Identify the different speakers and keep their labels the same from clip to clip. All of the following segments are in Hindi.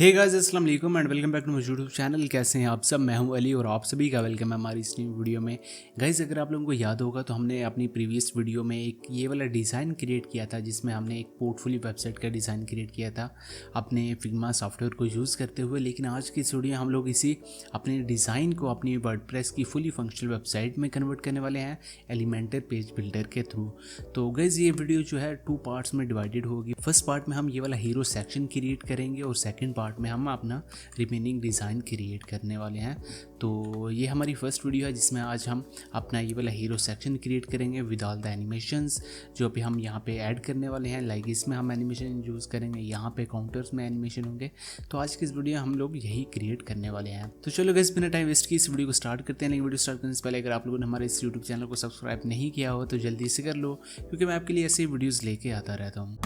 Speaker 1: हे गाइस, अस्सलाम वालेकुम and welcome back to my YouTube channel. कैसे हैं आप सब? मैं हूं अली और आप सभी का वेलकम है हमारी इस न्यू वीडियो में। गाइस, अगर आप लोगों को याद होगा तो हमने अपनी प्रीवियस वीडियो में एक ये वाला डिज़ाइन क्रिएट किया था जिसमें हमने एक पोर्टफोलियो वेबसाइट का डिज़ाइन क्रिएट किया था अपने फिग्मा सॉफ्टवेयर को यूज़ करते हुए। लेकिन आज की इस वीडियो हम लोग इसी अपने डिज़ाइन को अपनी वर्डप्रेस की फुली फंक्शनल वेबसाइट में कन्वर्ट करने वाले हैं एलिमेंटर पेज बिल्डर के थ्रू। तो गाइस, ये वीडियो जो है 2 पार्ट्स में डिवाइडेड होगी। फर्स्ट पार्ट में हम ये वाला हीरो सेक्शन क्रिएट करेंगे और सेकेंड पार्ट में हम अपना रिमेनिंग डिज़ाइन क्रिएट करने वाले हैं। तो ये हमारी फर्स्ट वीडियो है जिसमें आज हम अपना ये वाला हीरो सेक्शन क्रिएट करेंगे विद ऑल द एनिमेशंस जो भी हम यहाँ पे ऐड करने वाले हैं। लाइक इसमें हम एनिमेशन यूज़ करेंगे, यहाँ पे काउंटर्स में एनिमेशन होंगे। तो आज की इस वीडियो हम लोग यही क्रिएट करने वाले हैं। तो चलो गाइस, बिना टाइम वेस्ट की इस वीडियो को स्टार्ट करते हैं। लेकिन वीडियो स्टार्ट करने से पहले अगर आप लोगों ने हमारे इस यूट्यूब चैनल को सब्सक्राइब नहीं किया हो तो जल्दी से कर लो, क्योंकि मैं आपके लिए ऐसे वीडियोज़ लेके आता रहता हूँ।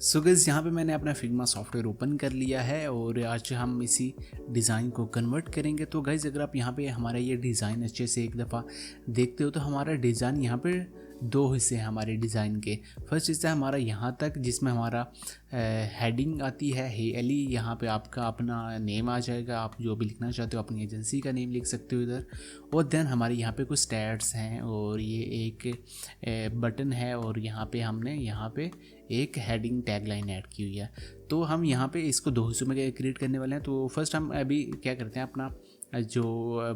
Speaker 1: सो गाइस, यहाँ पे मैंने अपना फिग्मा सॉफ्टवेयर ओपन कर लिया है और आज हम इसी डिज़ाइन को कन्वर्ट करेंगे। तो गाइस, अगर आप यहाँ पे हमारा ये डिज़ाइन अच्छे से एक दफ़ा देखते हो तो हमारा डिज़ाइन यहाँ पे 2 हिस्से हैं हमारे डिज़ाइन के। फर्स्ट हिस्सा है हमारा यहाँ तक जिसमें हमारा हेडिंग आती है हे अली। यहाँ पे आपका अपना नेम आ जाएगा, आप जो भी लिखना चाहते हो अपनी एजेंसी का नेम लिख सकते हो इधर। और देन हमारे यहाँ पे कुछ स्टैट्स हैं और ये एक बटन है और यहाँ पे हमने यहाँ पे एक हेडिंग टैगलाइन ऐड की हुई है। तो हम यहाँ पे इसको 2 हिस्सों में क्रिएट करने वाले हैं। तो फर्स्ट हम अभी क्या करते हैं, अपना जो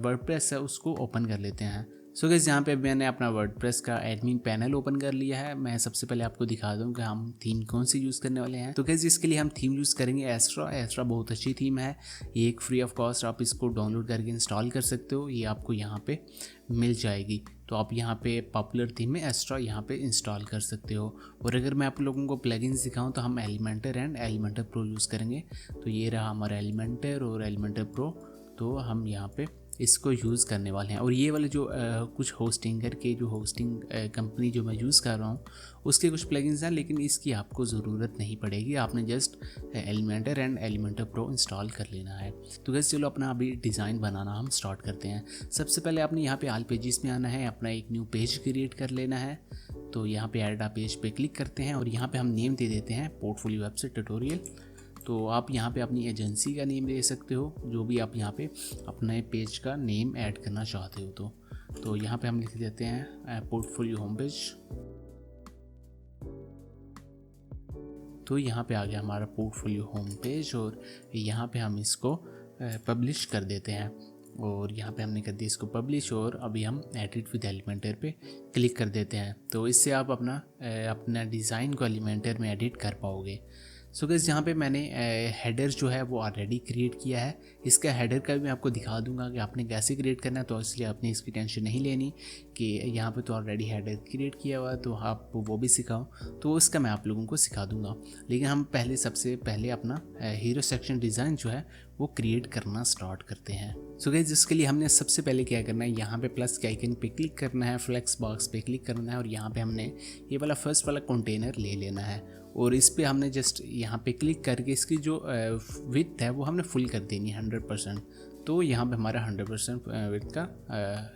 Speaker 1: वर्डप्रेस है उसको ओपन कर लेते हैं। सो गाइस, यहाँ पे मैंने अपना वर्डप्रेस का एडमिन पैनल ओपन कर लिया है। मैं सबसे पहले आपको दिखा दूँ कि हम थीम कौन सी यूज़ करने वाले हैं। तो गाइस, इसके लिए हम थीम यूज़ करेंगे एस्ट्रा। एस्ट्रा बहुत अच्छी थीम है, ये एक फ्री ऑफ कॉस्ट आप इसको डाउनलोड करके इंस्टॉल कर सकते हो। ये आपको यहाँ पे मिल जाएगी। तो आप यहाँ पे पॉपुलर थीम में एस्ट्रा यहाँ पे इंस्टॉल कर सकते हो। और अगर मैं आप लोगों को प्लगइन्स दिखाऊँ तो हम Elementor and Elementor pro use करेंगे। तो ये रहा हमारा एलिमेंटर और एलिमेंटर प्रो। तो हम यहाँ पे इसको यूज़ करने वाले हैं। और ये वाले जो कुछ होस्टिंगर के जो होस्टिंग कंपनी जो मैं यूज़ कर रहा हूँ उसके कुछ प्लगइन्स हैं, लेकिन इसकी आपको ज़रूरत नहीं पड़ेगी। आपने just Elementor and Elementor pro install कर लेना है। तो गैस, चलो अपना अभी डिज़ाइन बनाना हम स्टार्ट करते हैं। सबसे पहले आपने यहाँ पे ऑल पेजेस में आना है, अपना एक न्यू पेज क्रिएट कर लेना है। तो यहाँ पे ऐड अ पेज पे क्लिक करते हैं और यहाँ पे हम नेम दे देते हैं पोर्टफोलियो वेबसाइट ट्यूटोरियल। तो आप यहाँ पे अपनी एजेंसी का नेम दे सकते हो, जो भी आप यहाँ पे अपने पेज का नेम ऐड करना चाहते हो। तो यहाँ पे हम लिख देते हैं पोर्टफोलियो होम पेज। तो यहाँ पे आ गया हमारा पोर्टफोलियो होम पेज और यहाँ पे हम इसको पब्लिश कर देते हैं। और यहाँ पे हमने कर दिया इसको पब्लिश और अभी हम एडिट विद एलिमेंटर पे क्लिक कर देते हैं। तो इससे आप अपना डिज़ाइन को एलिमेंटर में एडिट कर पाओगे। सो गाइस, यहाँ पे मैंने हेडर जो है वो ऑलरेडी क्रिएट किया है। इसका हेडर का भी मैं आपको दिखा दूंगा कि आपने कैसे क्रिएट करना है। तो इसलिए आपने इसकी टेंशन नहीं लेनी कि यहाँ पे तो ऑलरेडी हेडर क्रिएट किया हुआ है, तो आप वो भी सिखाओ। तो उसका मैं आप लोगों को सिखा दूंगा। लेकिन हम सबसे पहले अपना हीरो सेक्शन डिज़ाइन जो है वो क्रिएट करना स्टार्ट करते हैं। सो गाइस, जिसके लिए हमने सबसे पहले क्या करना है, यहाँ पे प्लस के आइकन पे क्लिक करना है, फ्लेक्स बॉक्स पे क्लिक करना है और यहाँ पे हमने ये वाला फर्स्ट वाला कंटेनर ले लेना है और इस पे हमने जस्ट यहाँ पे क्लिक करके इसकी जो विड्थ है वो हमने फुल कर देनी है 100%। तो यहाँ पे हमारा 100% विड्थ का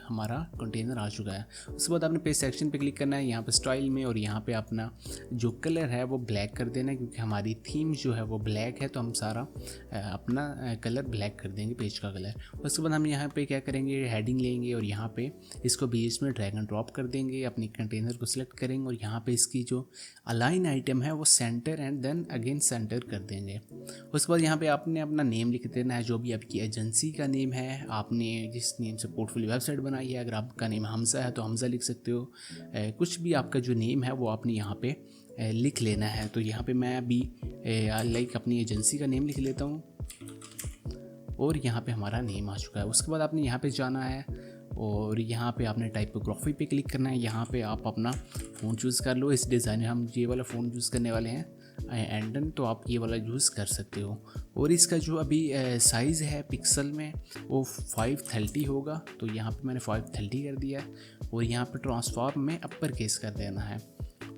Speaker 1: हमारा कंटेनर आ चुका है। उसके बाद आपने पेज सेक्शन पे क्लिक करना है, यहाँ पे स्टाइल में, और यहाँ पे अपना जो कलर है वो ब्लैक कर देना है, क्योंकि हमारी थीम जो है वो ब्लैक है। तो हम सारा अपना कलर ब्लैक कर देंगे, पेज का कलर। उसके बाद हम यहाँ पे क्या करेंगे, हेडिंग लेंगे और यहाँ पे इसको बीच में ड्रैग एंड ड्रॉप कर देंगे, अपनी कंटेनर को सिलेक्ट करेंगे और यहाँ पे इसकी जो अलाइन आइटम है वो centre and then again centre कर देंगे। उसके बाद यहाँ पे आपने अपना नेम लिख देना है, जो भी आपकी एजेंसी का नेम है, आपने जिस नेम से पोर्टफोलियो वेबसाइट बनाई है। अगर आपका नेम हमजा है तो हमजा लिख सकते हो। कुछ भी आपका जो नेम है वो आपने यहाँ पे लिख लेना है। तो यहाँ पे मैं अभी लाइक अपनी एजेंसी का नेम लिख लेता हूँ और यहाँ पे हमारा नेम आ चुका है। उसके बाद आपने यहाँ पे जाना है और यहाँ पे आपने टाइपोग्राफी पे क्लिक करना है। यहाँ पे आप अपना फ़ोन चूज़ कर लो। इस डिज़ाइन में हम ये वाला फ़ोन यूज़ करने वाले हैं एंडन, तो आप ये वाला यूज़ कर सकते हो। और इसका जो अभी साइज़ है पिक्सल में वो 530 होगा। तो यहाँ पे मैंने 530 कर दिया है और यहाँ पे ट्रांसफॉर्म में अपर केस कर देना है।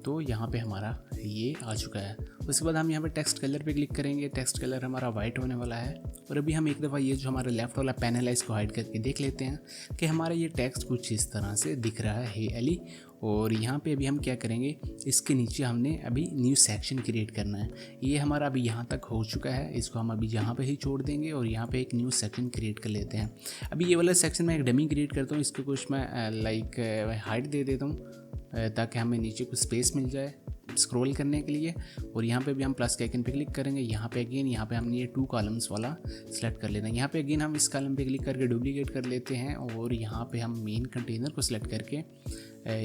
Speaker 1: तो यहाँ पे हमारा ये आ चुका है। उसके बाद हम यहाँ पे टेक्स्ट कलर पे क्लिक करेंगे, टेक्स्ट कलर हमारा वाइट होने वाला है। और अभी हम एक दफ़ा ये जो हमारा लेफ्ट वाला पैनल है इसको हाइड करके देख लेते हैं कि हमारा ये टेक्स्ट कुछ इस तरह से दिख रहा है, हे अली। और यहाँ पे अभी हम क्या करेंगे, इसके नीचे हमने अभी न्यू सेक्शन क्रिएट करना है। ये हमारा अभी यहाँ तक हो चुका है, इसको हम अभी यहाँ पे ही छोड़ देंगे और यहाँ पे एक न्यू सेक्शन क्रिएट कर लेते हैं। अभी ये वाला सेक्शन मैं एक डमी क्रिएट करता हूँ, इसको कुछ मैं लाइक हाइट दे देता हूँ ताकि हमें नीचे कुछ स्पेस मिल जाए स्क्रॉल करने के लिए। और यहाँ पे भी हम प्लस के आइकन पे क्लिक करेंगे। यहाँ पे अगेन यहाँ पे हमने ये 2 कॉलम्स वाला सेलेक्ट कर लेना है। यहाँ पे अगेन हम इस कॉलम पे क्लिक करके डुप्लीकेट कर लेते हैं और यहाँ पे हम मेन कंटेनर को सिलेक्ट करके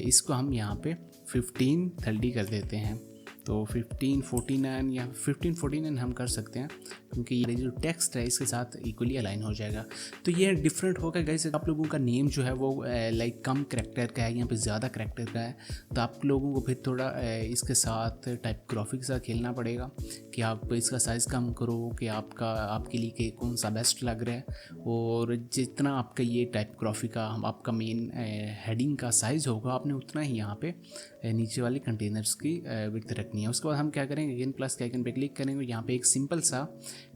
Speaker 1: इसको हम यहाँ पे 1530 कर देते हैं। तो 1549 या 1549 हम कर सकते हैं क्योंकि ये जो टेक्स्ट है इसके साथ इक्वली अलाइन हो जाएगा। तो ये डिफरेंट होगा गाइस। आप लोगों का नेम जो है वो लाइक कम करैक्टर का है, यहाँ पे ज़्यादा करैक्टर का है, तो आप लोगों को फिर थोड़ा इसके साथ टाइपोग्राफी के साथ खेलना पड़ेगा कि आप इसका साइज़ कम करो कि आपके लिए कौन सा बेस्ट लग रहा है। और जितना आपका ये टाइपोग्राफी का आपका मेन हेडिंग का साइज़ होगा, आपने उतना ही यहाँ पे नीचे वाले कंटेनर्स की विड्थ रखनी है। उसके बाद हम क्या करेंगे, अगेन प्लस के आइकन पे क्लिक करेंगे। यहाँ पे एक सिंपल सा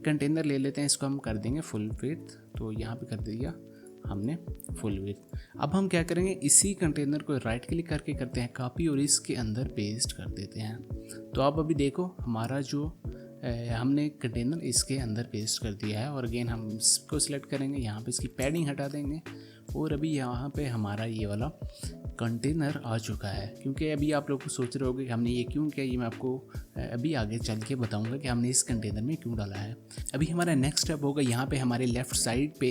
Speaker 1: कंटेनर ले लेते हैं, इसको हम कर देंगे फुल विड्थ। तो यहाँ पे कर दिया हमने फुल विड्थ। अब हम क्या करेंगे, इसी कंटेनर को राइट क्लिक करके करते हैं कॉपी और इसके अंदर पेस्ट कर देते हैं। तो आप अभी देखो हमारा जो हमने कंटेनर इसके अंदर पेस्ट कर दिया है। और अगेन हम इसको सिलेक्ट करेंगे, यहाँ पे इसकी पैडिंग हटा देंगे और अभी यहाँ पे हमारा ये वाला कंटेनर आ चुका है। क्योंकि अभी आप लोग सोच रहे होंगे कि हमने ये क्यों किया, ये मैं आपको अभी आगे चल के बताऊंगा कि हमने इस कंटेनर में क्यों डाला है। अभी हमारा नेक्स्ट स्टेप होगा, यहाँ पे हमारे लेफ़्ट साइड पे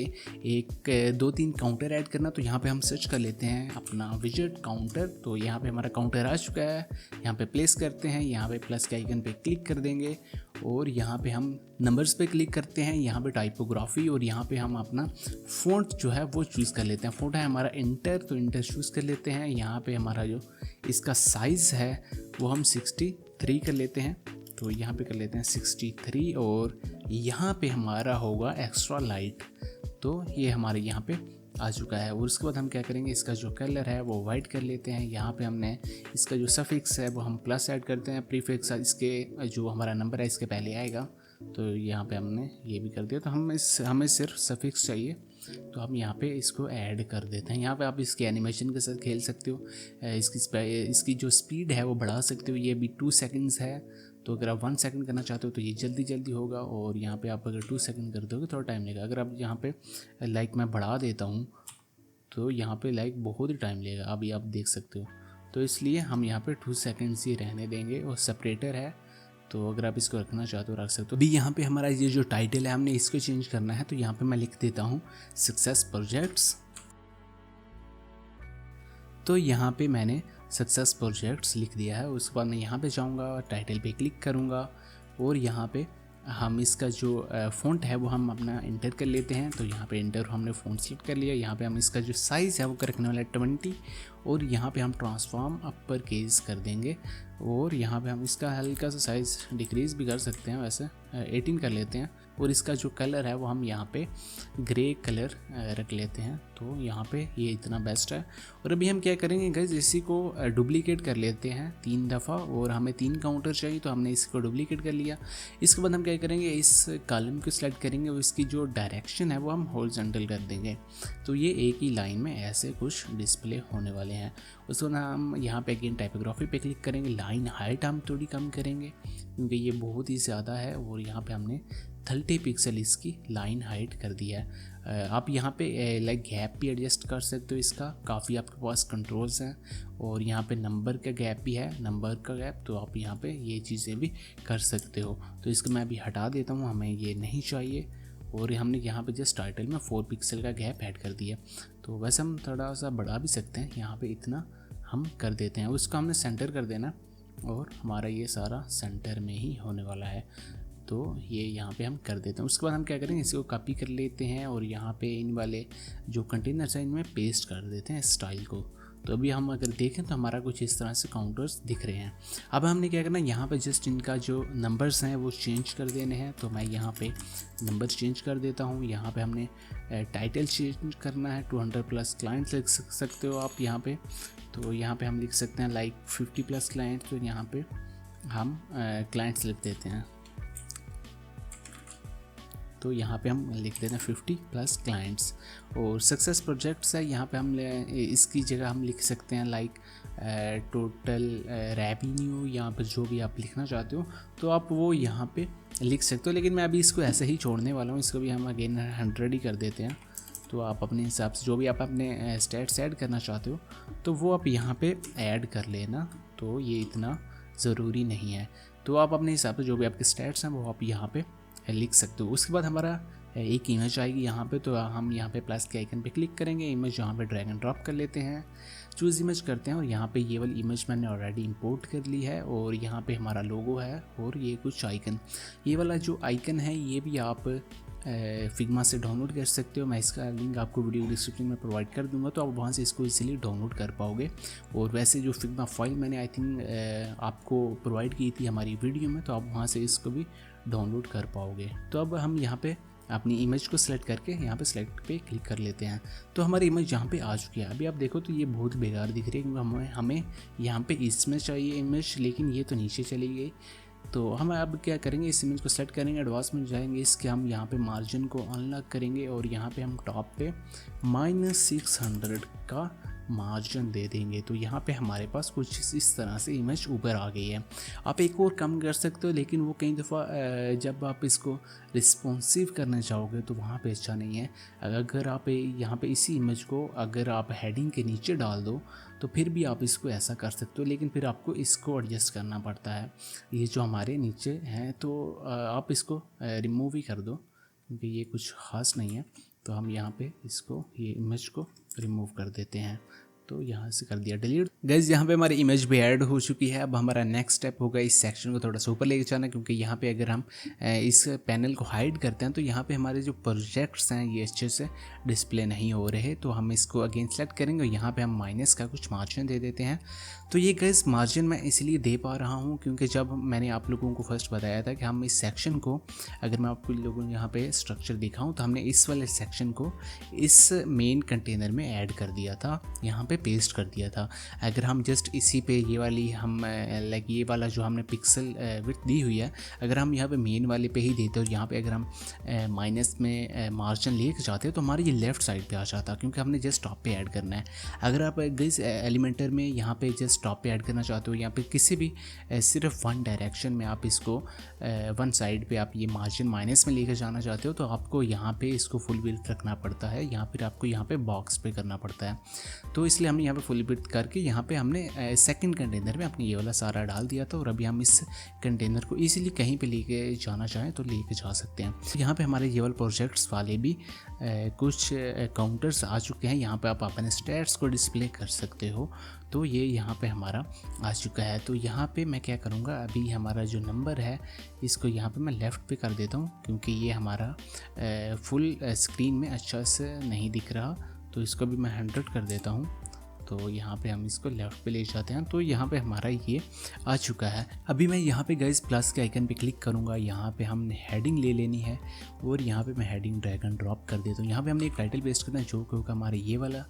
Speaker 1: एक 2-3 काउंटर ऐड करना। तो यहाँ पे हम सर्च कर लेते हैं अपना विजेट काउंटर। तो यहाँ पे हमारा काउंटर आ चुका है, यहाँ पे प्लेस करते हैं, यहाँ पे प्लस के आइकन पे क्लिक कर देंगे और यहाँ पे हम नंबर्स पे क्लिक करते हैं, यहाँ पे टाइपोग्राफी और यहाँ पे हम अपना फ़ॉन्ट जो है वो चूज़ कर लेते हैं। फ़ॉन्ट है हमारा इंटर, तो इंटर चूज़ कर लेते हैं। यहाँ पे हमारा जो इसका साइज़ है वो हम 63 कर लेते हैं। तो यहाँ पे कर लेते हैं 63 और यहाँ पे हमारा होगा एक्स्ट्रा लाइट। तो ये हमारे यहाँ पे आ चुका है। और उसके बाद हम क्या करेंगे, इसका जो कलर है वो वाइट कर लेते हैं। यहाँ पे हमने इसका जो सफिक्स है वो हम प्लस ऐड करते हैं, प्रीफिक्स इसके जो हमारा नंबर है इसके पहले आएगा। तो यहाँ पे हमने ये भी कर दिया। तो हमें सिर्फ सफिक्स चाहिए, तो हम यहाँ पे इसको ऐड कर देते हैं। यहाँ पे आप इसके एनिमेशन के साथ खेल सकते हो, इसकी जो स्पीड है वो बढ़ा सकते हो। ये अभी 2 सेकंड्स है, तो अगर आप 1 सेकंड करना चाहते हो तो ये जल्दी होगा। और यहाँ पे आप अगर 2 सेकंड कर दोगे थोड़ा टाइम लगेगा। अगर आप यहाँ पे लाइक मैं बढ़ा देता हूँ तो यहाँ पे लाइक बहुत ही टाइम लगेगा, अभी आप देख सकते हो। तो इसलिए हम यहाँ पे 2 सेकंड्स ही रहने देंगे। और सेपरेटर है, तो अगर आप इसको रखना चाहते हो रख सकते हो। अभी यहाँ पे हमारा ये जो टाइटल है हमने इसको चेंज करना है। तो यहाँ पे मैं लिख देता हूँ सक्सेस प्रोजेक्ट्स। तो यहाँ पे मैंने सक्सेस प्रोजेक्ट्स लिख दिया है। उसके बाद मैं यहाँ पे जाऊँगा, टाइटल पे क्लिक करूँगा और यहाँ पे हम इसका जो फ़ॉन्ट है वो हम अपना इंटर कर लेते हैं। तो यहाँ पे इंटर हमने फ़ॉन्ट सेलेक्ट कर लिया। यहाँ पे हम इसका जो साइज़ है वो रखने वाला है 20 और यहाँ पे हम ट्रांसफॉर्म अपर केस कर देंगे। और यहाँ पे हम इसका हल्का सा साइज़ डिक्रीज़ भी कर सकते हैं, वैसे 18 कर लेते हैं। और इसका जो कलर है वो हम यहाँ पे ग्रे कलर रख लेते हैं। तो यहाँ पे ये इतना बेस्ट है। और अभी हम क्या करेंगे गाइस, इसी को डुप्लीकेट कर लेते हैं 3 दफ़ा और हमें 3 काउंटर चाहिए, तो हमने इसको डुप्लीकेट कर लिया। इसके बाद हम क्या करेंगे, इस कॉलम को सिलेक्ट करेंगे और इसकी जो डायरेक्शन है वो हम हॉरिजॉन्टल कर देंगे। तो ये एक ही लाइन में ऐसे कुछ डिस्प्ले होने वाले हैं। उसके बाद हम यहाँ पे अगेन टाइपोग्राफी पे क्लिक करेंगे। लाइन हाइट हम थोड़ी कम करेंगे क्योंकि ये बहुत ही ज़्यादा है। और यहाँ पे हमने 30 पिक्सल इसकी लाइन हाइट कर दिया है। आप यहाँ पे लाइक गैप भी एडजस्ट कर सकते हो, इसका काफ़ी आपके पास कंट्रोल्स हैं। और यहाँ पे नंबर का गैप भी है, नंबर का गैप, तो आप यहाँ पे ये चीज़ें भी कर सकते हो। तो इसको मैं अभी हटा देता हूँ, हमें ये नहीं चाहिए। और हमने यहाँ पे जस्ट टाइटल में 4 पिक्सल का गैप ऐड कर दिया। तो वैसे हम थोड़ा सा बढ़ा भी सकते हैं, यहाँ पे इतना हम कर देते हैं। उसको हमने सेंटर कर देना और हमारा ये सारा सेंटर में ही होने वाला है। तो ये यहाँ पे हम कर देते हैं। उसके बाद हम क्या करेंगे, इसको कॉपी कर लेते हैं और यहाँ पे इन वाले जो कंटेनर्स हैं इनमें पेस्ट कर देते हैं स्टाइल को। तो अभी हम अगर देखें तो हमारा कुछ इस तरह से काउंटर्स दिख रहे हैं। अब हमने क्या करना है, यहाँ पे जस्ट इनका जो नंबर्स हैं वो चेंज कर देने हैं। तो मैं यहाँ पे नंबर्स चेंज कर देता हूँ। यहाँ पे हमने टाइटल चेंज करना है, 200+ क्लाइंट्स लिख सकते हो आप यहाँ पे। तो यहाँ पे हम लिख सकते हैं लाइक 50+ क्लाइंट्स। तो यहाँ पे हम क्लाइंट सेलेक्ट देते हैं, तो यहाँ पे हम लिख देते हैं 50 प्लस क्लाइंट्स। और सक्सेस प्रोजेक्ट्स है, यहाँ पे हम इसकी जगह हम लिख सकते हैं लाइक टोटल रेवेन्यू, यहाँ पर जो भी आप लिखना चाहते हो तो आप वो यहाँ पे लिख सकते हो। लेकिन मैं अभी इसको ऐसे ही छोड़ने वाला हूँ, इसको भी हम अगेन 100 ही कर देते हैं। तो आप अपने हिसाब से जो भी आप अपने स्टेट्स ऐड करना चाहते हो तो वो आप यहाँ पे ऐड कर लेना, तो ये इतना ज़रूरी नहीं है। तो आप अपने हिसाब से जो भी आपके स्टेट्स हैं वो आप यहाँ पे लिख सकते हो। उसके बाद हमारा एक इमेज आएगी यहाँ पे, तो हम यहाँ पे प्लस के आइकन पे क्लिक करेंगे, इमेज यहाँ पे ड्रैग एंड ड्रॉप कर लेते हैं, चूज़ इमेज करते हैं और यहाँ पे ये वाली इमेज मैंने ऑलरेडी इंपोर्ट कर ली है। और यहाँ पे हमारा लोगो है और ये कुछ आइकन, ये वाला जो आइकन है ये भी आप फिग्मा से डाउनलोड कर सकते हो। मैं इसका लिंक आपको वीडियो डिस्क्रिप्शन में प्रोवाइड कर दूंगा, तो आप वहाँ से इसको इजीली डाउनलोड कर पाओगे। और वैसे जो फिग्मा फाइल मैंने आई थिंक आपको प्रोवाइड की थी हमारी वीडियो में, तो आप वहाँ से इसको भी डाउनलोड कर पाओगे। तो अब हम यहाँ पे अपनी इमेज को सिलेक्ट करके यहाँ पे सिलेक्ट पे क्लिक कर लेते हैं, तो हमारी इमेज यहाँ पे आ चुकी है। अभी आप देखो तो ये बहुत बेकार दिख रही है क्योंकि हमें यहाँ पे इसमें चाहिए इमेज, लेकिन ये तो नीचे चली गई। तो हम अब क्या करेंगे, इस इमेज को सेलेक्ट करेंगे, एडवांस में जाएंगे, इसके हम यहाँ पे मार्जिन को अनलॉक करेंगे और यहाँ पे हम टॉप पे -600 का मार्जिन दे देंगे। तो यहाँ पे हमारे पास कुछ इस तरह से इमेज ऊपर आ गई है। आप एक और कम कर सकते हो, लेकिन वो कई दफ़ा जब आप इसको रिस्पॉन्सिव करना चाहोगे तो वहाँ पे अच्छा नहीं है। अगर आप यहाँ पे इसी इमेज को अगर आप हेडिंग के नीचे डाल दो तो फिर भी आप इसको ऐसा कर सकते हो, लेकिन फिर आपको इसको एडजस्ट करना पड़ता है। ये जो हमारे नीचे हैं तो आप इसको रिमूव ही कर दो क्योंकि ये कुछ ख़ास नहीं है। तो हम यहाँ पे इसको ये इमेज को रिमूव कर देते हैं, तो यहाँ से कर दिया डिलीट। गाइस यहाँ पे हमारी इमेज भी ऐड हो चुकी है। अब हमारा नेक्स्ट स्टेप होगा इस सेक्शन को थोड़ा सा ऊपर लेके जाना, क्योंकि यहाँ पे अगर हम इस पैनल को हाइड करते हैं तो यहाँ पे हमारे जो प्रोजेक्ट्स हैं ये अच्छे से डिस्प्ले नहीं हो रहे। तो हम इसको अगेन सेलेक्ट करेंगे और यहाँ पे हम माइनस का कुछ मार्जिन दे देते हैं। तो ये गाइस मार्जिन मैं इसलिए दे पा रहा हूँ क्योंकि जब मैंने आप लोगों को फर्स्ट बताया था कि हम इस सेक्शन को, अगर मैं आपको लोगों को यहाँ पे स्ट्रक्चर दिखाऊँ तो हमने इस वाले सेक्शन को इस मेन कंटेनर में ऐड कर दिया था, यहाँ पे पेस्ट कर दिया था। अगर हम जस्ट इसी पे ये वाली हम लाइक ये वाला जो हमने पिक्सल विड्थ दी हुई है, अगर हम यहाँ पे मेन वाले पे ही देते और यहाँ पे अगर हम माइनस में मार्जिन लेके जाते तो हमारे ये लेफ़्ट साइड पे आ जाता, क्योंकि हमने जस्ट टॉप पे ऐड करना है। अगर आप इस एलिमेंटर में यहाँ पे जस्ट टॉप पे ऐड करना चाहते हो या फिर किसी भी सिर्फ वन डायरेक्शन में आप इसको वन साइड पे आप ये मार्जिन माइनस में लेकर जाना चाहते हो, तो आपको यहाँ पे इसको फुल विड्थ रखना पड़ता है, या फिर आपको यहाँ पे बॉक्स पे करना पड़ता है। तो इसलिए हमने यहाँ पे फुल विड्थ करके यहाँ पे हमने सेकंड कंटेनर में अपने ये वाला सारा डाल दिया था। और अभी हम इस कंटेनर को इजीली कहीं पे लेके जाना चाहें तो लेके जा सकते हैं। यहाँ पे हमारे ये वाले प्रोजेक्ट्स वाले भी कुछ काउंटर्स आ चुके हैं, यहाँ पे आप अपने स्टेट्स को डिस्प्ले कर सकते हो। तो ये यहाँ पे हमारा आ चुका है। तो यहाँ पे मैं क्या करूँगा, अभी हमारा जो नंबर है इसको यहाँ पे मैं लेफ़्ट पे कर देता हूँ, क्योंकि ये हमारा फुल स्क्रीन में अच्छा से नहीं दिख रहा। तो इसको भी मैं 100 कर देता हूँ। तो यहाँ पे हम इसको लेफ़्ट पे ले जाते हैं, तो यहाँ पे हमारा ये आ चुका है। अभी मैं यहाँ पे गाइस प्लस के आइकन पे क्लिक करूँगा, यहाँ पे हमने हेडिंग ले लेनी है और यहाँ पे मैं हेडिंग ड्रैग एंड ड्रॉप कर देता हूँ। यहाँ पे हमने एक टाइटल पेस्ट करना है जो कि होगा हमारे ये वाला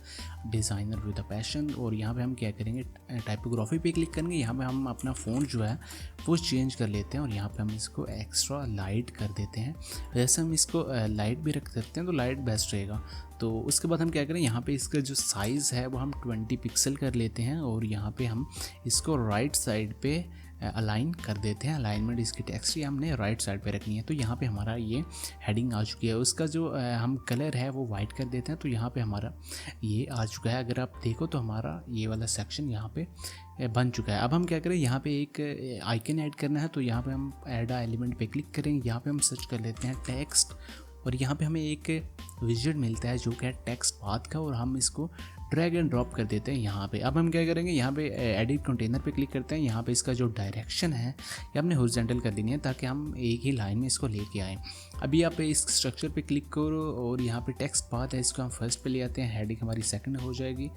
Speaker 1: डिज़ाइनर विद अ पैशन। और यहाँ पे हम क्या करेंगे, टाइपोग्राफी पे क्लिक करेंगे, यहाँ पे हम अपना फ़ॉन्ट जो है वो चेंज कर लेते हैं और यहाँ पे हम इसको एक्स्ट्रा लाइट कर देते हैं। वैसे हम इसको लाइट भी रख सकते हैं तो लाइट बेस्ट रहेगा। तो उसके बाद हम क्या करें, यहाँ पे इसका जो साइज़ है वो हम 20 पिक्सल कर लेते हैं और यहाँ पे हम इसको राइट साइड पे अलाइन कर देते हैं। अलाइनमेंट इसकी टेक्स्ट ही हमने राइट साइड पे रखनी है। तो यहाँ पे हमारा ये हेडिंग आ चुकी है, उसका जो हम कलर है वो वाइट कर देते हैं। तो यहाँ पे हमारा ये आ चुका है। अगर आप देखो तो हमारा ये वाला सेक्शन यहाँ पे बन चुका है। अब हम क्या करें, यहाँ पे एक आइकन ऐड करना है। तो यहाँ पे हम ऐड अ एलिमेंट पे क्लिक करेंगे, यहाँ पे हम सर्च कर लेते हैं टेक्स्ट और यहाँ पे हमें एक विजेट मिलता है जो कि है टेक्स्ट पाथ का, और हम इसको ड्रैग एंड ड्रॉप कर देते हैं यहाँ पे। अब हम क्या करेंगे, यहाँ पे एडिट कंटेनर पे क्लिक करते हैं। यहाँ पे इसका जो डायरेक्शन है ये हमने हॉरिजॉन्टल कर देनी है ताकि हम एक ही लाइन में इसको लेके आएँ। अभी आप इस स्ट्रक्चर पे क्लिक करो और यहाँ पे टेक्स्ट पाथ है, इसको हम फर्स्ट पे ले आते हैं, हेडिंग हमारी सेकंड हो जाएगी।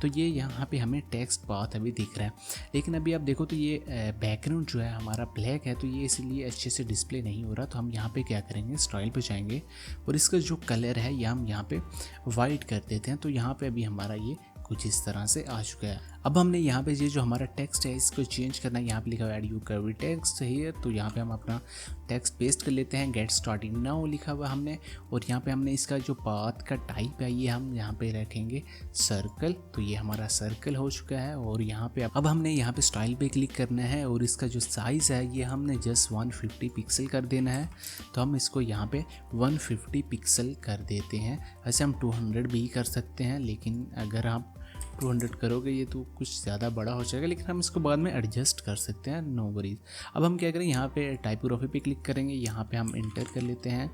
Speaker 1: तो ये यहाँ पे हमें टेक्स्ट पाथ अभी दिख रहा है, लेकिन अभी आप देखो तो ये बैकग्राउंड जो है हमारा ब्लैक है, तो ये इसलिए अच्छे से डिस्प्ले नहीं हो रहा। तो हम यहाँ पे क्या करेंगे, स्टाइल पे जाएंगे और इसका जो कलर है ये हम यहाँ पे वाइट कर देते हैं। तो यहाँ पे अभी हमारा ये कुछ इस तरह से आ चुका है। अब हमने यहाँ पे ये जो हमारा टेक्स्ट है इसको चेंज करना है। यहाँ पे लिखा हुआ ऐड यू कर्ली टेक्स्ट है, तो यहाँ पे हम अपना टेक्स्ट पेस्ट कर लेते हैं। गेट स्टार्टिंग नाउ लिखा हुआ हमने, और यहाँ पे हमने इसका जो पाथ का टाइप है ये हम यहाँ पे रखेंगे सर्कल। तो ये हमारा सर्कल हो चुका है। और यहाँ पे अब हमने यहाँ पे स्टाइल पे क्लिक करना है, और इसका जो साइज़ है ये हमने जस्ट 150 पिक्सल कर देना है। तो हम इसको यहाँ पे 150 पिक्सल कर देते हैं। ऐसे हम 200 भी कर सकते हैं, लेकिन अगर आप 200 करोगे ये तो कुछ ज़्यादा बड़ा हो जाएगा, लेकिन हम इसको बाद में एडजस्ट कर सकते हैं, नो वरीज। अब हम क्या करें, यहाँ पे टाइपोग्राफी पे क्लिक करेंगे, यहाँ पे हम इंटर कर लेते हैं।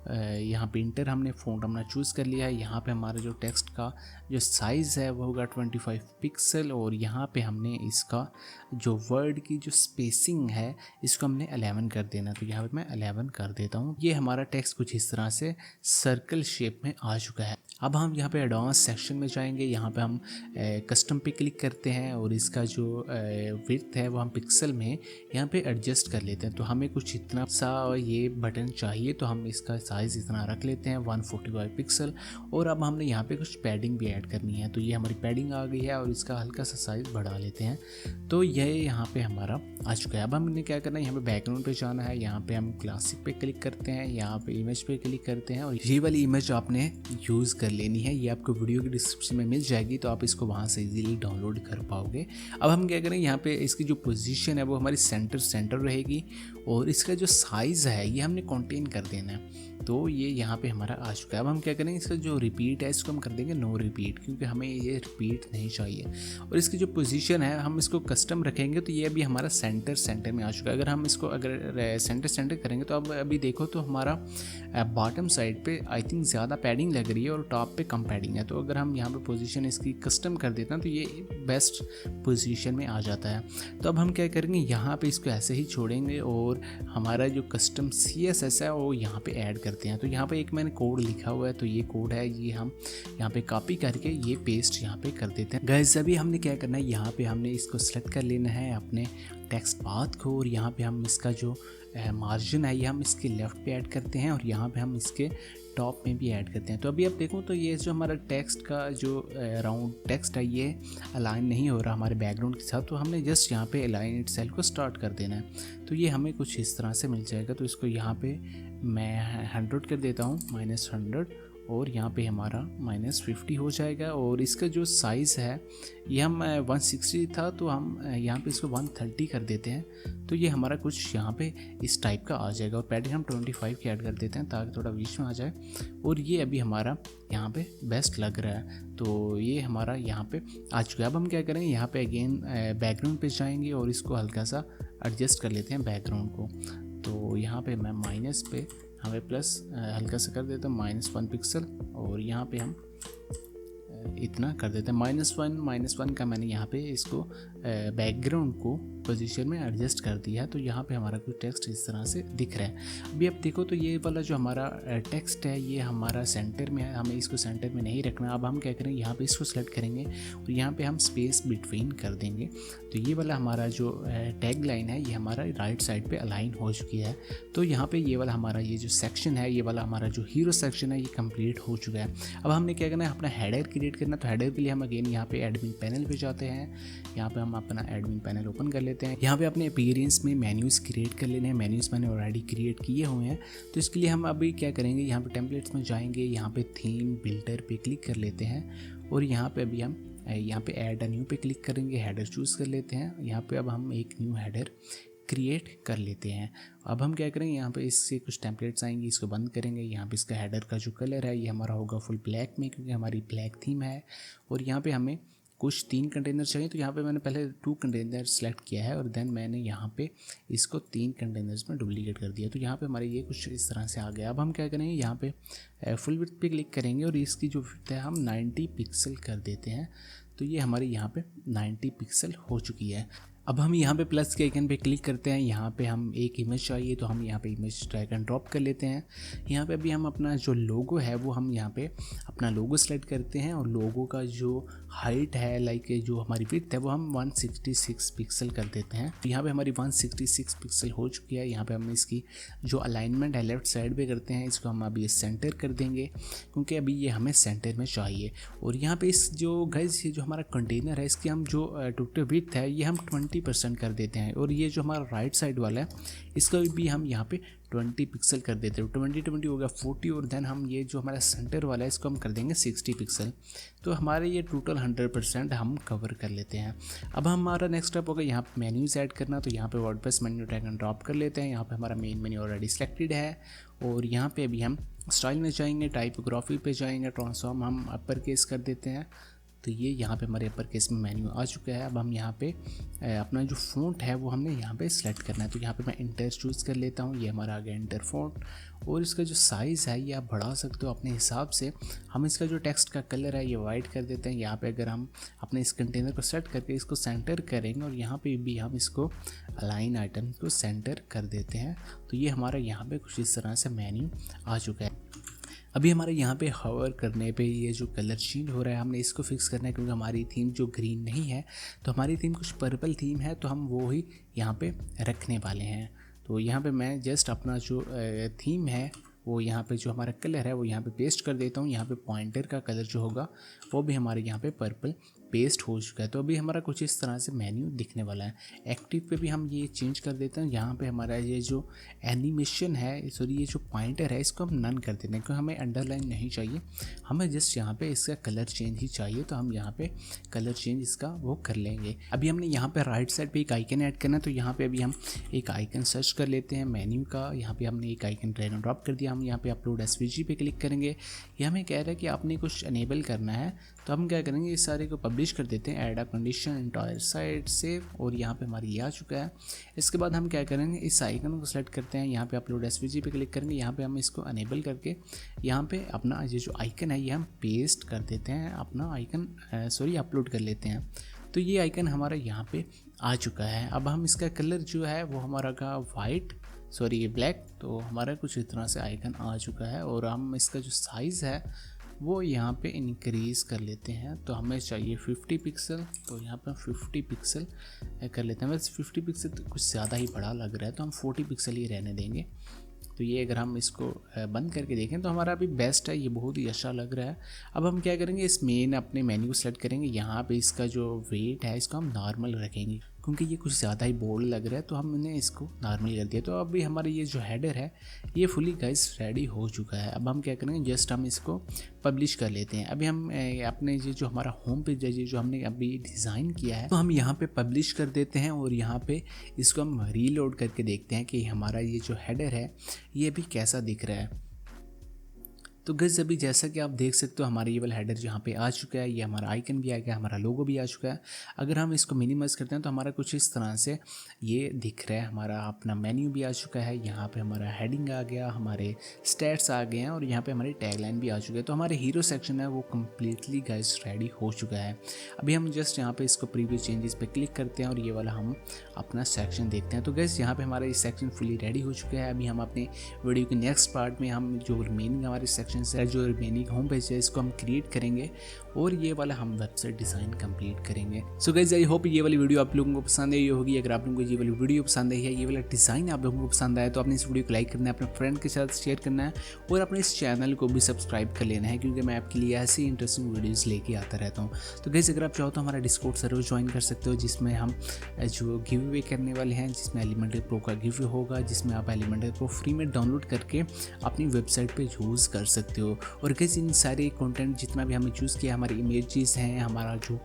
Speaker 1: यहाँ पे इंटर हमने फ़ॉन्ट अपना चूज़ कर लिया है। यहाँ पे हमारा जो टेक्स्ट का जो साइज़ है वो होगा 25 पिक्सल, और यहाँ पे हमने इसका जो वर्ड की जो स्पेसिंग है इसको हमने 11 कर देना। तो यहाँ पे मैं 11 कर देता हूँ। ये हमारा टेक्स्ट कुछ इस तरह से सर्कल शेप में आ चुका है। अब हम यहाँ पे एडवांस सेक्शन में जाएंगे, यहाँ पे हम कस्टम पे क्लिक करते हैं, और इसका जो विड्थ है वो हम पिक्सल में यहाँ पे एडजस्ट कर लेते हैं। तो हमें कुछ इतना सा ये बटन चाहिए, तो हम इसका साइज़ इतना रख लेते हैं 145 पिक्सल। और अब हमने यहाँ पे कुछ पैडिंग भी ऐड करनी है, तो ये हमारी पैडिंग आ गई है, और इसका हल्का सा साइज़ बढ़ा लेते हैं। तो ये यहाँ पे हमारा आ चुका है। अब हमने क्या करना है, यहाँ पे बैकग्राउंड पे जाना है, यहाँ पे हम क्लासिक पे क्लिक करते हैं, यहाँ पे इमेज पे क्लिक करते हैं, और ये वाली इमेज आपने यूज़ कर लेनी है। ये आपको वीडियो की डिस्क्रिप्शन में मिल जाएगी, तो आप इसको वहाँ से इजीली डाउनलोड कर पाओगे। अब हम क्या करें, यहाँ पे इसकी जो पोजीशन है वो हमारी सेंटर रहेगी, और इसका जो साइज़ है ये हमने कंटेन कर देना है। तो ये यहाँ पे हमारा आ चुका है। अब हम क्या करेंगे, इसका जो रिपीट है इसको हम कर देंगे नो रिपीट, क्योंकि हमें ये रिपीट नहीं चाहिए। और इसकी जो पोजीशन है हम इसको कस्टम रखेंगे, तो ये अभी हमारा सेंटर में आ चुका है। अगर हम इसको अगर सेंटर करेंगे, तो अब अभी देखो तो हमारा बॉटम साइड पे आई थिंक ज़्यादा पैडिंग लग रही है, और टॉप पे कम पैडिंग है। तो अगर हम यहाँ पे पोजीशन इसकी कस्टम कर देते हैं तो ये बेस्ट पोजीशन में आ जाता है। तो अब हम क्या करेंगे, यहाँ पे इसको ऐसे ही छोड़ेंगे, और हमारा जो कस्टम CSS है वो यहाँ पे ऐड करते हैं। तो यहाँ पे एक मैंने कोड लिखा हुआ है, तो ये कोड है, ये हम यहाँ पे कॉपी करके ये पेस्ट यहाँ पे कर देते हैं। गाइस अभी हमने क्या करना है, यहाँ पे हमने इसको सेलेक्ट कर लेना है अपने टेक्स्ट पाथ को, और यहाँ पे हम इसका जो मार्जिन है ये हम इसके लेफ़्ट पे ऐड करते हैं, और यहाँ पे हम इसके टॉप में भी ऐड करते हैं। तो अभी आप देखो तो ये जो हमारा टेक्स्ट का जो राउंड टेक्स्ट है ये अलाइन नहीं हो रहा हमारे बैकग्राउंड के साथ, तो हमने जस्ट यहाँ पे अलाइन इट सेल को स्टार्ट कर देना है। तो ये हमें कुछ इस तरह से मिल जाएगा। तो इसको यहाँ पे मैं 100 कर देता हूँ, -100, और यहाँ पे हमारा -50 हो जाएगा। और इसका जो साइज़ है ये हम 160 था, तो हम यहाँ पे इसको 130 कर देते हैं। तो ये हमारा कुछ यहाँ पे इस टाइप का आ जाएगा। और पैडिंग हम 25 की ऐड कर देते हैं ताकि थोड़ा बीच में आ जाए, और ये अभी हमारा यहाँ पे बेस्ट लग रहा है। तो ये हमारा यहाँ पे आ चुका है। अब हम क्या करेंगे, यहाँ पे अगेन बैकग्राउंड पे जाएंगे, और इसको हल्का सा एडजस्ट कर लेते हैं बैकग्राउंड को। तो यहाँ पे मैं माइनस पे हमें प्लस हल्का सा कर देते हैं -1 पिक्सल, और यहाँ पे हम इतना कर देते हैं -1 का मैंने यहाँ पे इसको बैकग्राउंड को पोजीशन में एडजस्ट कर दिया है। तो यहाँ पे हमारा कुछ टेक्स्ट इस तरह से दिख रहा है। अभी आप देखो तो ये वाला जो हमारा टेक्स्ट है ये हमारा सेंटर में है, हमें इसको सेंटर में नहीं रखना। अब हम क्या करेंगे, यहाँ पे इसको सेलेक्ट करेंगे, और यहाँ पे हम स्पेस बिटवीन कर देंगे। तो ये वाला हमारा जो टैग लाइन है ये हमारा राइट साइड पे अलाइन हो चुकी है। तो यहाँ पे ये वाला हमारा ये जो सेक्शन है, ये वाला हमारा जो हीरो सेक्शन है ये कंप्लीट हो चुका है। अब हमने क्या करना है, अपना हेडर क्रिएट करना। तो हेडर के लिए हम अगेन यहाँ पे एडमिन पैनल पे जाते हैं, यहाँ पे हम अपना एडमिन पैनल ओपन कर लेते हैं। यहाँ पे अपने अपीयरेंस में मेन्यूज़ क्रिएट कर लेने हैं। मेन्यूज़ मैंने ऑलरेडी क्रिएट किए हुए हैं। तो इसके लिए हम अभी क्या करेंगे, यहाँ पे टेम्पलेट्स में जाएंगे, यहाँ पे थीम बिल्डर पे क्लिक कर लेते हैं, और यहाँ पे अभी हम यहाँ पे ऐड अ न्यू पे क्लिक करेंगे, हेडर चूज़ कर लेते हैं। यहाँ पे अब हम एक न्यू हेडर क्रिएट कर लेते हैं। अब हम क्या करेंगे, यहाँ पे इससे कुछ टेम्पलेट्स आएंगे, इसको बंद करेंगे। यहाँ पे इसका हेडर का जो कलर है ये हमारा होगा फुल ब्लैक में, क्योंकि हमारी ब्लैक थीम है। और यहाँ पे हमें कुछ 3 कंटेनर चाहिए, तो यहाँ पे मैंने पहले 2 कंटेनर सेलेक्ट किया है, और देन मैंने यहाँ पे इसको 3 कंटेनर्स में डुप्लीकेट कर दिया। तो यहाँ पे हमारे ये कुछ इस तरह से आ गया। अब हम क्या करेंगे, यहाँ पे फुल विड्थ पे क्लिक करेंगे, और इसकी जो विड्थ है हम 90 पिक्सल कर देते हैं। तो ये हमारी यहाँ पे 90 पिक्सल हो चुकी है। अब हम यहाँ पे प्लस के आइकन पे क्लिक करते हैं। यहाँ पे हम एक इमेज चाहिए तो हम यहाँ पे इमेज ड्रैग एंड ड्रॉप कर लेते हैं। यहाँ पे अभी हम अपना जो लोगो है वो हम यहाँ पे अपना लोगो सेलेक्ट करते हैं और लोगो का जो हाइट है लाइक जो हमारी विड्थ है वो हम 166 पिक्सल कर देते हैं। यहाँ पे हमारी 166 पिक्सल हो चुकी है। यहाँ पे हम इसकी जो अलाइनमेंट है लेफ्ट साइड पे करते हैं, इसको हम अभी सेंटर कर देंगे क्योंकि अभी ये हमें सेंटर में चाहिए। और यहाँ पे इस जो गाइस ये जो हमारा कंटेनर है इसकी हम जो टोटल विड्थ है ये हम 20% कर देते हैं और ये जो हमारा राइट साइड वाला है इसका भी हम यहाँ पे 20 पिक्सल कर देते हैं। 20 हो गया 40 और देन हम ये जो हमारा सेंटर वाला है इसको हम कर देंगे 60 पिक्सल। तो हमारे ये टोटल 100% हम कवर कर लेते हैं। अब हमारा नेक्स्ट स्टेप होगा यहाँ पे मेन्यूज ऐड करना। तो यहाँ पे WordPress menu drag and drop कर लेते हैं। यहाँ पे हमारा मेन मेन्यू ऑलरेडी सिलेक्टेड है और यहाँ पे अभी हम स्टाइल में जाएंगे, टाइपोग्राफी पे जाएंगे, ट्रांसफॉर्म हम अपर केस कर देते हैं। तो ये यहाँ पे हमारे अपर केस में मेन्यू आ चुका है। अब हम यहाँ पे अपना जो फ़ॉन्ट है वो हमने यहाँ पे सिलेक्ट करना है। तो यहाँ पे मैं इंटर चूज़ कर लेता हूँ। ये हमारा आ गया इंटर फ़ॉन्ट और इसका जो साइज़ है ये आप बढ़ा सकते हो अपने हिसाब से। हम इसका जो टेक्स्ट का कलर है ये वाइट कर देते हैं। यहाँ पे अगर हम अपने इस कंटेनर को सेट करके इसको सेंटर करेंगे और यहाँ पे भी हम इसको अलाइन आइटम को सेंटर कर देते हैं। तो ये हमारा यहाँ पे कुछ इस तरह से मेन्यू आ चुका है। अभी हमारे यहाँ पे हवर करने पे ये जो कलर चेंज हो रहा है हमने इसको फिक्स करना है क्योंकि हमारी थीम जो ग्रीन नहीं है तो हमारी थीम कुछ पर्पल थीम है तो हम वो ही यहाँ पे रखने वाले हैं। तो यहाँ पे मैं जस्ट अपना जो थीम है वो यहाँ पे जो हमारा कलर है वो यहाँ पे पेस्ट कर देता हूँ। यहाँ पे पॉइंटर का कलर जो होगा वो भी हमारे यहाँ पे पर्पल पेस्ट हो चुका है। तो अभी हमारा कुछ इस तरह से मेन्यू दिखने वाला है। एक्टिव पे भी हम ये चेंज कर देते हैं। यहाँ पे हमारा ये जो एनिमेशन है सॉरी ये जो पॉइंटर है इसको हम नन कर देते हैं क्योंकि हमें अंडरलाइन नहीं चाहिए, हमें जस्ट यहाँ पे इसका कलर चेंज ही चाहिए। तो हम यहाँ पे कलर चेंज इसका वो कर लेंगे। अभी हमने यहाँ पे राइट साइड पे एक आइकन ऐड करना है। तो यहाँ पे अभी हम एक आइकन सर्च कर लेते हैं मेन्यू का। यहाँ पे हमने एक आइकन ड्रैग एंड ड्रॉप कर दिया। हम यहाँ पे अपलोड एसवीजी पे क्लिक करेंगे। ये हमें कह रहा है कि आपने कुछ अनेबल करना है तो हम क्या करेंगे इस सारे को पब्लिश कर देते हैं। Add a condition entire site save और यहाँ पे हमारी ये आ चुका है। इसके बाद हम क्या करेंगे इस आइकन को सेलेक्ट करते हैं। यहाँ पे अपलोड एसवीजी पे क्लिक करेंगे। यहाँ पे हम इसको अनेबल करके यहाँ पे अपना ये जो आइकन है ये हम पेस्ट कर देते हैं, अपना आइकन अपलोड कर लेते हैं। तो ये आइकन हमारा यहाँ पे आ चुका है। अब हम इसका कलर जो है वो हमारा का ब्लैक। तो हमारा कुछ इस तरह से आइकन आ चुका है और हम इसका जो साइज़ है वो यहाँ पे इंक्रीज़ कर लेते हैं। तो हमें चाहिए 50 पिक्सल तो यहाँ पे 50 पिक्सल कर लेते हैं। बस 50 पिक्सल तो कुछ ज़्यादा ही बड़ा लग रहा है तो हम 40 पिक्सल ही रहने देंगे। तो ये अगर हम इसको बंद करके देखें तो हमारा अभी बेस्ट है, ये बहुत ही अच्छा लग रहा है। अब हम क्या करेंगे इस मेन अपने मेन्यू सेलेक्ट करेंगे। यहाँ पे इसका जो वेट है इसको हम नॉर्मल रखेंगे क्योंकि ये कुछ ज़्यादा ही बोल्ड लग रहा है तो हमने इसको नॉर्मल कर दिया। तो अभी हमारा ये जो हेडर है ये फुली गाइस रेडी हो चुका है। अब हम क्या करेंगे जस्ट हम इसको पब्लिश कर लेते हैं। अभी हम अपने ये जो हमारा होम पेज है जो हमने अभी डिज़ाइन किया है तो हम यहाँ पे पब्लिश कर देते हैं और यहाँ पे इसको हम रीलोड करके देखते हैं कि हमारा ये जो हेडर है ये भी कैसा दिख रहा है। तो गाइस अभी जैसा कि आप देख सकते हो हमारा ये वाला हेडर यहाँ पे आ चुका है। ये हमारा आइकन भी आ गया, हमारा लोगो भी आ चुका है। अगर हम इसको मिनिमाइज करते हैं तो हमारा कुछ इस तरह से ये दिख रहा है। हमारा अपना मेन्यू भी आ चुका है, यहाँ पे हमारा हेडिंग आ गया, हमारे स्टैट्स आ गए हैं और यहाँ पे हमारी टैगलाइन भी आ चुकी है। तो हमारे हीरो सेक्शन है वो कम्प्लीटली गाइस रेडी हो चुका है। अभी हम जस्ट यहाँ पे इसको प्रीव्यू चेंजेस पे क्लिक करते हैं और ये वाला हम अपना सेक्शन देखते हैं। तो गाइस यहाँ पे हमारा ये सेक्शन फुली रेडी हो चुका है। अभी हम अपने वीडियो के नेक्स्ट पार्ट में हम जो रिमेनिंग हमारे सेक्शन है जो रिमेनिंग होम पेज है इसको हम क्रिएट करेंगे और ये वाला हम वेबसाइट डिज़ाइन कंप्लीट करेंगे। सो गाइस आई होप ये वाली वीडियो आप लोगों को पसंद आई होगी। अगर आप लोगों को ये वाली वीडियो पसंद आई है, ये वाला डिज़ाइन आप लोगों को पसंद आया तो आपने इस वीडियो को लाइक करना है, अपने फ्रेंड के साथ शेयर करना है और अपने इस चैनल को भी सब्सक्राइब कर लेना है क्योंकि मैं आपके लिए ऐसी इंटरेस्टिंग वीडियोज़ लेके आता रहता हूँ। तो गाइस अगर आप चाहो तो हमारा डिस्कॉर्ड सर्वर ज्वाइन कर सकते हो जिसमें हम जो गिव अवे करने वाले हैं, जिसमें एलिमेंटर प्रो का गिव अवे होगा, जिसमें आप एलिमेंटर प्रो फ्री में डाउनलोड करके अपनी वेबसाइट पर यूज़ कर सकते हो। और गाइस इन सारे कंटेंट जितना भी हमने चूज़ किया, हमारे इमेजेस हैं, हमारा जो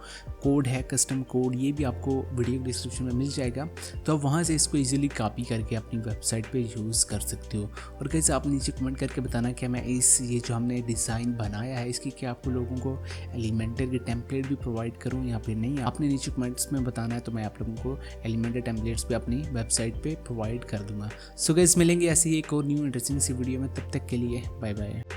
Speaker 1: कोड है कस्टम कोड, ये भी आपको वीडियो डिस्क्रिप्शन में मिल जाएगा। तो आप वहाँ से इसको इजीली कॉपी करके अपनी वेबसाइट पे यूज़ कर सकते हो। और गाइस आप नीचे कमेंट करके बताना कि मैं ये जो हमने डिज़ाइन बनाया है इसकी क्या आप लोगों को एलिमेंटर के टेम्पलेट भी प्रोवाइड करूँ या फिर नहीं, आपने नीचे कमेंट्स में बताना है तो मैं आप लोगों को एलिमेंटर टेम्पलेट्स भी अपनी वेबसाइट पर प्रोवाइड कर दूँगा। सो गाइस मिलेंगे ऐसी एक और न्यू इंटरेस्टिंग सी वीडियो में, तब तक के लिए बाय बाय।